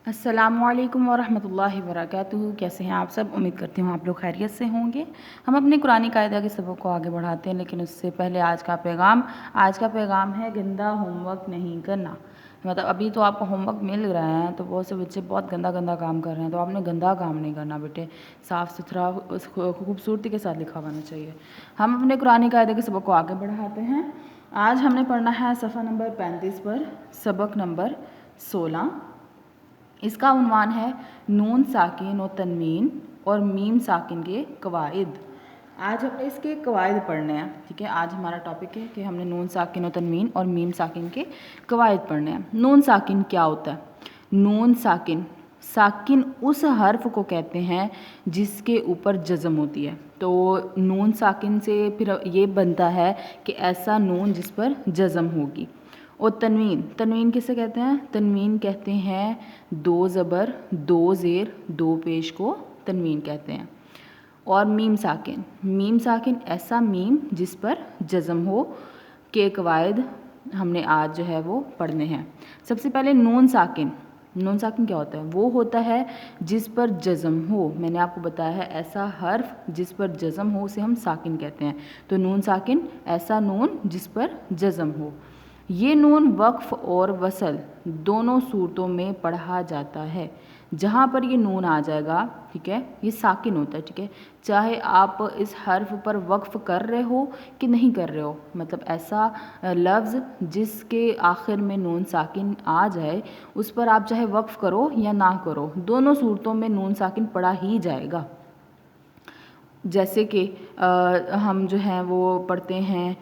السلام علیکم ورحمۃ اللہ وبرکاتہ۔ کیسے ہیں آپ سب؟ امید کرتی ہوں آپ لوگ خیریت سے ہوں گے۔ ہم اپنے قرآنی قاعدہ کے سبق کو آگے بڑھاتے ہیں، لیکن اس سے پہلے آج کا پیغام ہے گندا ہوم ورک نہیں کرنا۔ مطلب ابھی تو آپ کو ہوم ورک مل رہا ہے تو بہت سے بچے بہت گندا کام کر رہے ہیں، تو آپ نے گندا کام نہیں کرنا بیٹے، صاف ستھرا خوبصورتی کے ساتھ لکھا ہونا چاہیے۔ ہم اپنے قرآنی قاعدہ کے سبق کو آگے بڑھاتے ہیں۔ آج ہم نے پڑھنا ہے صفحہ نمبر 35 پر سبق نمبر 16۔ اس کا عنوان ہے نون ساکن و تنوین اور میم ساکن کے قواعد۔ آج ہم نے اس کے قواعد پڑھنے ہیں، ٹھیک ہے۔ آج ہمارا ٹاپک ہے کہ ہم نے نون ساکن و تنوین اور میم ساکن کے قواعد پڑھنے ہیں۔ نون ساکن کیا ہوتا ہے؟ نون ساکن اس حرف کو کہتے ہیں جس کے اوپر جزم ہوتی ہے۔ تو نون ساکن سے پھر یہ بنتا ہے کہ ایسا نون جس پر جزم ہوگی۔ اور تنوین کسے کہتے ہیں؟ تنوین کہتے ہیں دو زبر، دو زیر، دو پیش کو تنوین کہتے ہیں۔ اور میم ساکن ایسا میم جس پر جزم ہو کے قواعد ہم نے آج جو ہے وہ پڑھنے ہیں۔ سب سے پہلے نون ساکن کیا ہوتا ہے؟ وہ ہوتا ہے جس پر جزم ہو۔ میں نے آپ کو بتایا ہے ایسا حرف جس پر جزم ہو اسے ہم ساکن کہتے ہیں۔ تو نون ساکن ایسا نون جس پر جزم ہو۔ یہ نون وقف اور وصل دونوں صورتوں میں پڑھا جاتا ہے۔ جہاں پر یہ نون آ جائے گا، ٹھیک ہے، یہ ساکن ہوتا ہے، ٹھیک ہے، چاہے آپ اس حرف پر وقف کر رہے ہو کہ نہیں کر رہے ہو، مطلب ایسا لفظ جس کے آخر میں نون ساکن آ جائے اس پر آپ چاہے وقف کرو یا نہ کرو، دونوں صورتوں میں نون ساکن پڑھا ہی جائے گا۔ جیسے کہ ہم جو ہیں وہ پڑھتے ہیں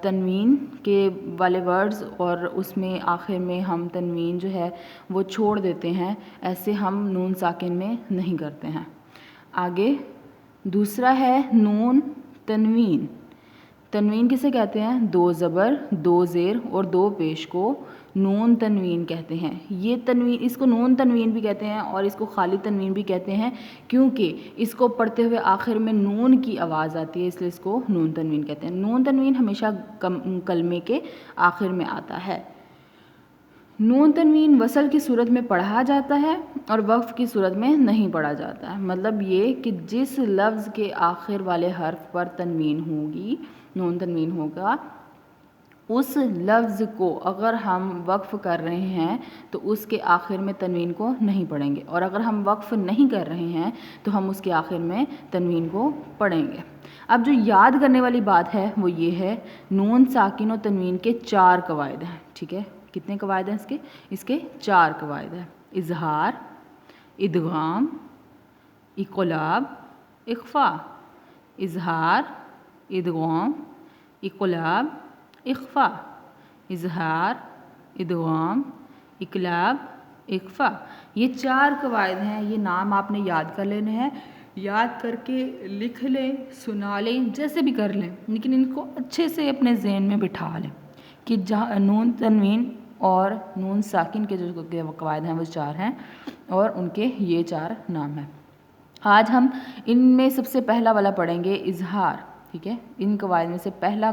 تنوین کے والے ورڈز اور اس میں آخر میں ہم تنوین جو ہے وہ چھوڑ دیتے ہیں، ایسے ہم نون ساکن میں نہیں کرتے ہیں۔ آگے دوسرا ہے نون تنوین کسے کہتے ہیں؟ دو زبر، دو زیر اور دو پیش کو نون تنوین کہتے ہیں۔ یہ تنوین، اس کو نون تنوین بھی کہتے ہیں اور اس کو خالی تنوین بھی کہتے ہیں، کیونکہ اس کو پڑھتے ہوئے آخر میں نون کی آواز آتی ہے، اس لیے اس کو نون تنوین کہتے ہیں۔ نون تنوین ہمیشہ کلمے کے آخر میں آتا ہے۔ نون تنوین وصل کی صورت میں پڑھا جاتا ہے اور وقف کی صورت میں نہیں پڑھا جاتا ہے۔ مطلب یہ کہ جس لفظ کے آخر والے حرف پر تنوین ہوگی، نون تنوین ہوگا، اس لفظ کو اگر ہم وقف کر رہے ہیں تو اس کے آخر میں تنوین کو نہیں پڑھیں گے، اور اگر ہم وقف نہیں کر رہے ہیں تو ہم اس کے آخر میں تنوین کو پڑھیں گے۔ اب جو یاد کرنے والی بات ہے وہ یہ ہے، نون ساکن و تنوین کے 4 قواعد ہیں، ٹھیک ہے۔ کتنے قواعد ہیں اس کے 4 قواعد ہیں۔ اظہار، ادغام، اقلاب، اخفا۔ اظہار، ادغام، اقلاب، اخفا۔ اظہار، ادغام، اقلاب، اخفا۔ یہ 4 قواعد ہیں، یہ نام آپ نے یاد کر لینے ہیں، یاد کر کے لکھ لیں، سنا لیں، جیسے بھی کر لیں، لیکن ان کو اچھے سے اپنے ذہن میں بٹھا لیں کہ نون تنوین اور نون ساکن کے جو قواعد ہیں وہ 4 ہیں اور ان کے یہ 4 نام ہیں۔ آج ہم ان میں سب سے پہلا والا پڑھیں گے، اظہار، ٹھیک ہے۔ ان قواعد میں سے پہلا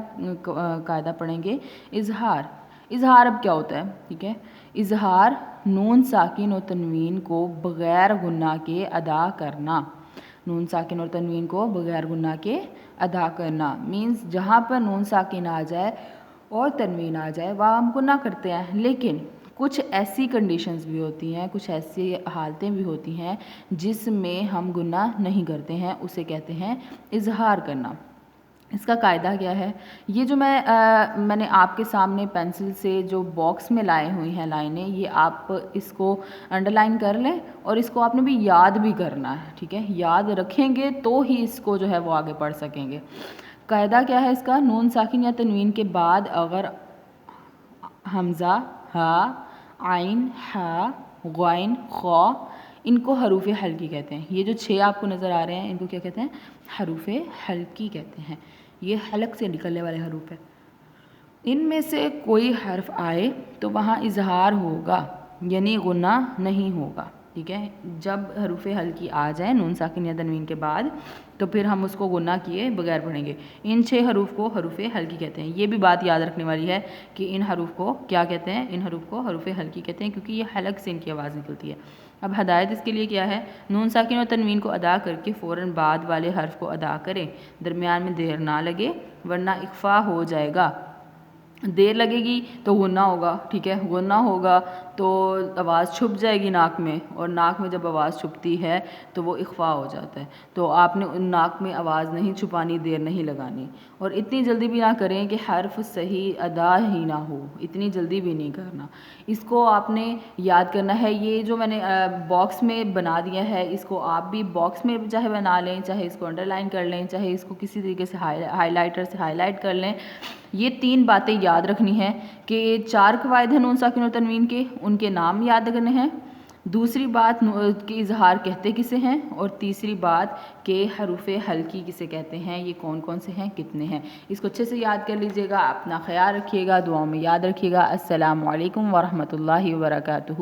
قاعدہ پڑھیں گے، اظہار اب کیا ہوتا ہے، ٹھیک ہے۔ اظہار نون ساکن و تنوین کو بغیر غنہ کے ادا کرنا۔ نون ساکن اور تنوین کو بغیر غنہ کے ادا کرنا مینز جہاں پر نون ساکن آ جائے اور تنوین آ جائے وہاں ہم گنہ کرتے ہیں، لیکن کچھ ایسی کنڈیشنز بھی ہوتی ہیں، کچھ ایسی حالتیں بھی ہوتی ہیں جس میں ہم گناہ نہیں کرتے ہیں، اسے کہتے ہیں اظہار کرنا۔ اس کا قاعدہ کیا ہے؟ یہ جو میں نے آپ کے سامنے پینسل سے جو باکس میں لائے ہوئی ہیں لائنیں، یہ آپ اس کو انڈر لائن کر لیں اور اس کو آپ نے بھی یاد بھی کرنا ہے، ٹھیک ہے۔ یاد رکھیں گے تو ہی اس کو جو ہے وہ آگے پڑھ سکیں گے۔ قاعدہ کیا ہے اس کا؟ نون ساکن یا تنوین کے بعد اگر حمزہ، ہا، عین، ہا، غین، خا، ان کو حروف حلقی کہتے ہیں۔ یہ جو 6 آپ کو نظر آ رہے ہیں ان کو کیا کہتے ہیں؟ حروف حلقی کہتے ہیں۔ یہ حلق سے نکلنے والے حروف ہیں۔ ان میں سے کوئی حرف آئے تو وہاں اظہار ہوگا، یعنی غنہ نہیں ہوگا، ٹھیک ہے. جب حروف ہلکی آ جائیں نون ساکن یا تنوین کے بعد تو پھر ہم اس کو غنہ کیے بغیر پڑھیں گے. ان 6 حروف کو حروف ہلکی کہتے ہیں. یہ بھی بات یاد رکھنے والی ہے کہ ان حروف کو کیا کہتے ہیں, ان حروف کو حروف ہلکی کہتے ہیں کیونکہ یہ حلق سے ان کی آواز نکلتی ہے. اب ہدایت اس کے لیے کیا ہے, نون ساکن اور تنوین کو ادا کر کے فوراً بعد والے حرف کو ادا کریں, درمیان میں دیر نہ لگے ورنہ اخفا ہو جائے گا. دیر لگے گی تو غنہ ہوگا, ٹھیک ہے, غنہ ہوگا تو آواز چھپ جائے گی ناک میں, اور ناک میں جب آواز چھپتی ہے تو وہ اخفا ہو جاتا ہے. تو آپ نے ان ناک میں آواز نہیں چھپانی, دیر نہیں لگانی, اور اتنی جلدی بھی نہ کریں کہ حرف صحیح ادا ہی نہ ہو, اتنی جلدی بھی نہیں کرنا. اس کو آپ نے یاد کرنا ہے. یہ جو میں نے باکس میں بنا دیا ہے اس کو آپ بھی باکس میں چاہے بنا لیں, چاہے اس کو انڈر لائن کر لیں, چاہے اس کو کسی طریقے سے ہائی لائٹر سے ہائی لائٹ کر لیں. یہ 3 باتیں یاد رکھنی ہیں کہ 4 قواعد ہیں نون ساکن اور تنوین کے, ان کے نام یاد کرنے ہیں. دوسری بات کہ اظہار کہتے کسے ہیں, اور تیسری بات کہ حروف ہلکی کسے کہتے ہیں, یہ کون کون سے ہیں, کتنے ہیں. اس کو اچھے سے یاد کر لیجئے گا. اپنا خیال رکھیے گا, دعاؤں میں یاد رکھیے گا. السلام علیکم ورحمۃ اللہ وبرکاتہ.